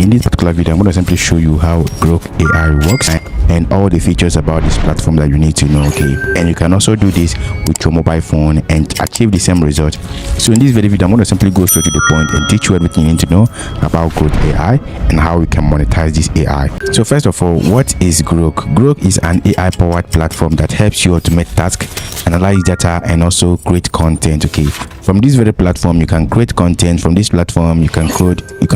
in this particular video, I'm going to simply show you how Grok AI works and all the features about this platform that you need to know. Okay, and you can also do this with your mobile phone and achieve the same result. So in this video, I'm going to simply go straight to the point and teach you everything you need to know about Grok AI and how we can monetize this AI. So first of all, what is Grok? Grok is an AI powered platform that helps you automate tasks, analyze data, and also create content. Okay, from this very platform you can create content. From this platform you can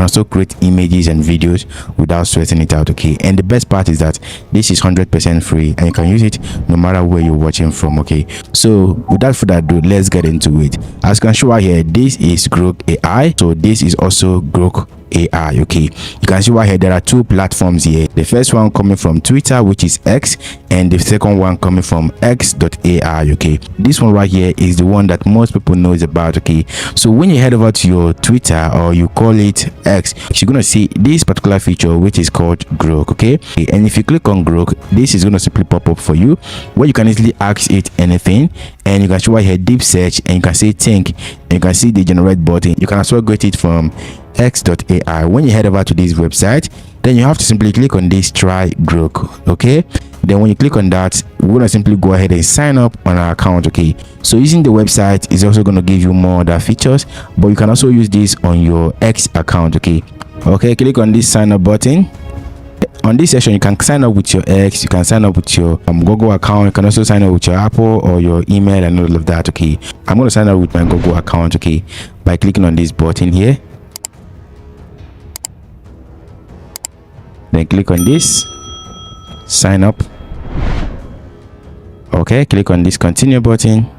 also create images and videos without sweating it out. Okay, and the best part is that this is 100% free and you can use it no matter where you're watching from. Okay, so without further ado, let's get into it. As you can show right here, this is Grok AI, so this is also Grok AI. Okay, you can see right here there are two platforms here. The first one coming from Twitter, which is X, and the second one coming from X.ai. Okay, this one right here is the one that most people knows about. Okay, so when you head over to your Twitter, or you call it X, you're gonna see this particular feature which is called Grok. Okay, and if you click on Grok, this is gonna simply pop up for you where you can easily ask it anything, and you can show right here deep search, and you can say think, and you can see the generate button. You can also get it from X.ai. When you head over to this website, then you have to simply click on this try Grok. Okay, then when you click on that, we're going to simply go ahead and sign up on our account. Okay, so using the website is also going to give you more other features, but you can also use this on your X account. Okay, click on this sign up button. On this session, you can sign up with your X, you can sign up with your Google account, you can also sign up with your Apple or your email and all of that. Okay, I'm going to sign up with my Google account. Okay, by clicking on this button here, then click on this sign up. Okay, click on this continue button.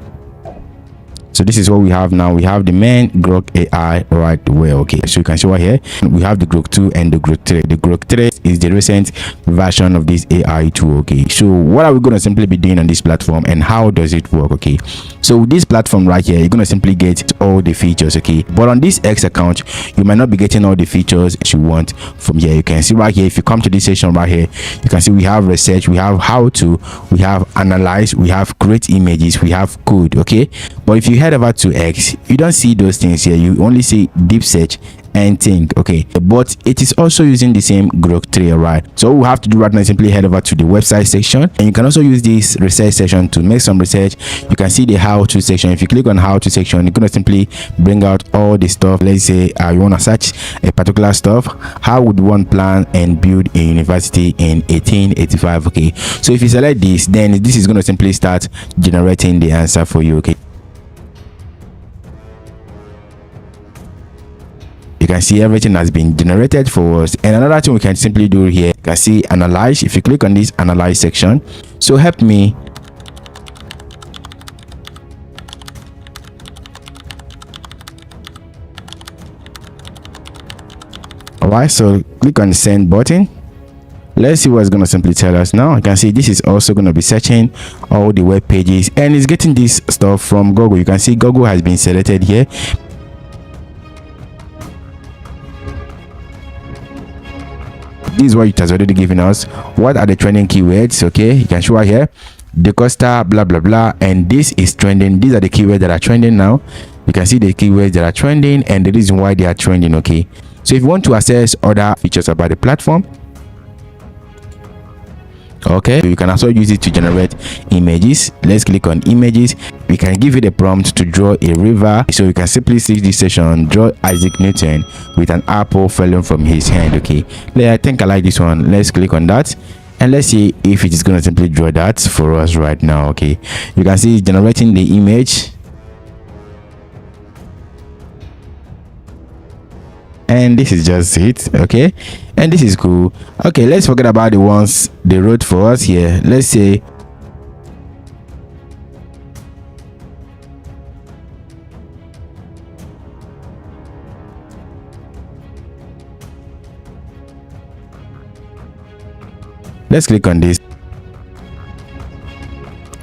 So this is what we have now. We have the main Grok AI right away. Okay, so you can see right here we have the Grok 2 and the Grok 3. The Grok 3 is the recent version of this AI tool. Okay, so what are we going to simply be doing on this platform and how does it work? Okay, so with this platform right here, you're going to simply get all the features. Okay, but on this X account, you might not be getting all the features you want from here. You can see right here, if you come to this section right here, you can see we have research, we have how to, we have analyze, we have create images, we have code. Okay, but if you head over to X, you don't see those things here. You only see deep search and think. Okay, but it is also using the same Grok 3. Right, so what we have to do right now is simply head over to the website section, and you can also use this research section to make some research. You can see the how to section. If you click on how to section, you're going to simply bring out all the stuff. Let's say you want to search a particular stuff. How would one plan and build a university in 1885? Okay, so if you select this, then this is going to simply start generating the answer for you. Okay, you can see everything has been generated for us. And another thing we can simply do here, you can see analyze. If you click on this analyze section, so help me. Alright, so click on the send button. Let's see what it's going to simply tell us now. You can see this is also going to be searching all the web pages, and it's getting this stuff from Google. You can see Google has been selected here. This is what it has already given us. What are the trending keywords? Okay, you can show right here the Costa blah blah blah, and this is trending. These are the keywords that are trending now. You can see the keywords that are trending and the reason why they are trending. Okay, so if you want to access other features about the platform, okay, you can also use it to generate images. Let's click on images. We can give it a prompt to draw a river, so you can simply see this section, draw Isaac Newton with an apple falling from his hand. Okay, I think I like this one. Let's click on that and let's see if it is going to simply draw that for us right now. Okay, you can see it's generating the image, and this is just it. Okay, and this is cool. Okay, let's forget about the ones they wrote for us here. Let's say let's click on this.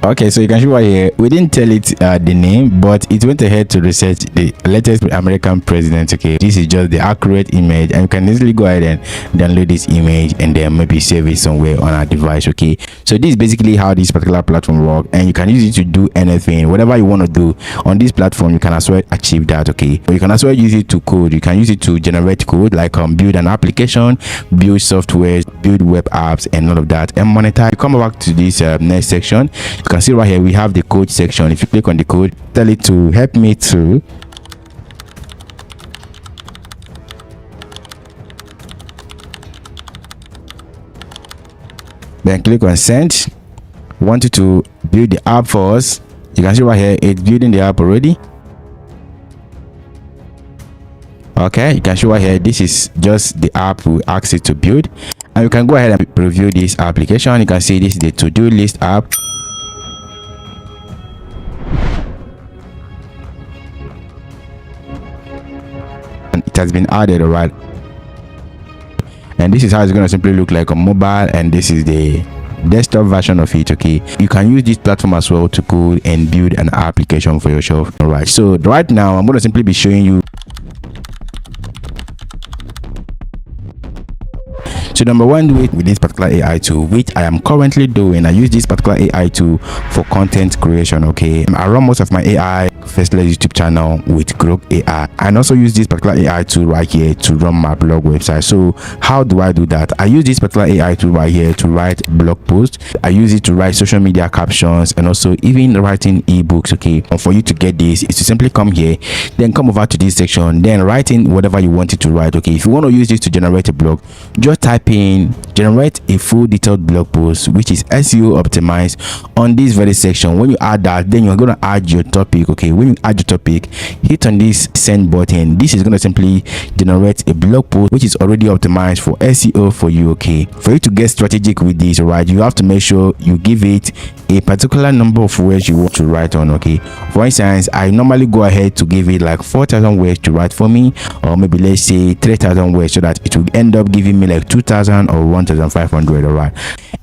Okay, so you can see right here, we didn't tell it the name, but it went ahead to research the latest American president. Okay, this is just the accurate image, and you can easily go ahead and download this image and then maybe save it somewhere on our device. Okay, so this is basically how this particular platform works, and you can use it to do anything, whatever you want to do on this platform. You can as well achieve that. Okay, you can as well use it to code. You can use it to generate code, like build an application, build software, build web apps, and all of that, and monetize. You come back to this next section. You can see right here we have the code section. If you click on the code, tell it to help me to then click on send. Want you to build the app for us. You can see right here it's building the app already. Okay, you can see right here this is just the app we asked it to build, and you can go ahead and preview this application. You can see this is the to-do list app. It has been added, all right, and this is how it's going to simply look like on mobile, and this is the desktop version of it. Okay, you can use this platform as well to code and build an application for yourself. All right, so right now I'm going to simply be showing you. So number one way with this particular AI tool, which I am currently doing, I use this particular AI tool for content creation. Okay, I run most of my AI faceless YouTube channel with Grok AI, and also use this particular AI tool right here to run my blog website. So how do I do that? I use this particular AI tool right here to write blog posts. I use it to write social media captions, and also even writing ebooks. Okay, and for you to get this is to simply come here, then come over to this section, then write in whatever you want it to write. Okay, if you want to use this to generate a blog, just type in generate a full detailed blog post which is SEO optimized on this very section. When you add that, then you're going to add your topic. Okay, when you add your topic, hit on this send button. This is going to simply generate a blog post which is already optimized for SEO for you. Okay, for you to get strategic with this, right, you have to make sure you give it a particular number of words you want to write on. Okay, for instance, I normally go ahead to give it like 4,000 words to write for me, or maybe let's say 3,000 words, so that it will end up giving me like 2,000 or 1,500. all right,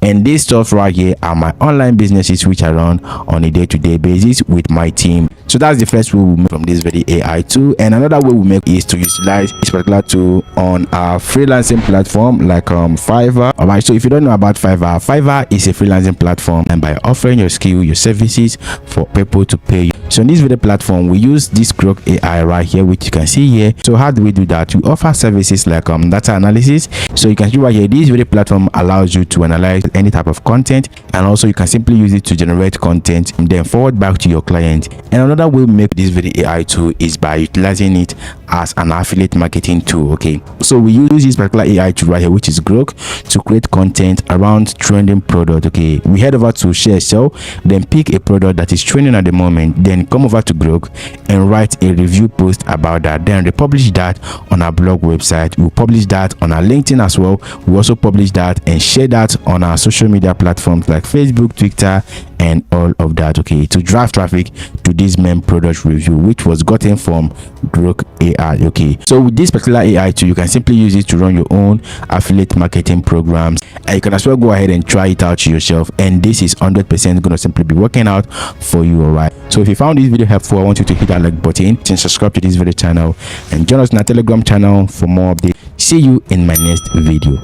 and this stuff right here are my online businesses which I run on a day-to-day basis with my team. So that's the first way we make from this very AI tool. And another way we make is to utilize this particular tool on our freelancing platform like Fiverr. All right, so if you don't know about Fiverr is a freelancing platform, and by offering your skill, your services for people to pay you. So in this video platform, we use this Grok AI right here, which you can see here. So how do we do that? We offer services like data analysis. So you can see right here, this video platform allows you to analyze any type of content, and also you can simply use it to generate content and then forward back to your client. And another way we make this video AI tool is by utilizing it as an affiliate marketing tool. Okay, so we use this particular AI tool right here, which is Grok, to create content around trending product. Okay, we head over to share sell, then pick a product that is trending at the moment, then come over to Grok and write a review post about that, then republish that on our blog website. We'll publish that on our LinkedIn as well. We also publish that and share that on our social media platforms like Facebook, Twitter, and all of that. Okay, to drive traffic to this main product review which was gotten from Grok AI. Okay, so with this particular AI tool, you can simply use it to run your own affiliate marketing programs, and you can as well go ahead and try it out yourself, and this is 100% going to simply be working out for you. All right, so if you found this video helpful, I want you to hit that like button and subscribe to this video channel, and join us in our Telegram channel for more updates. See you in my next video.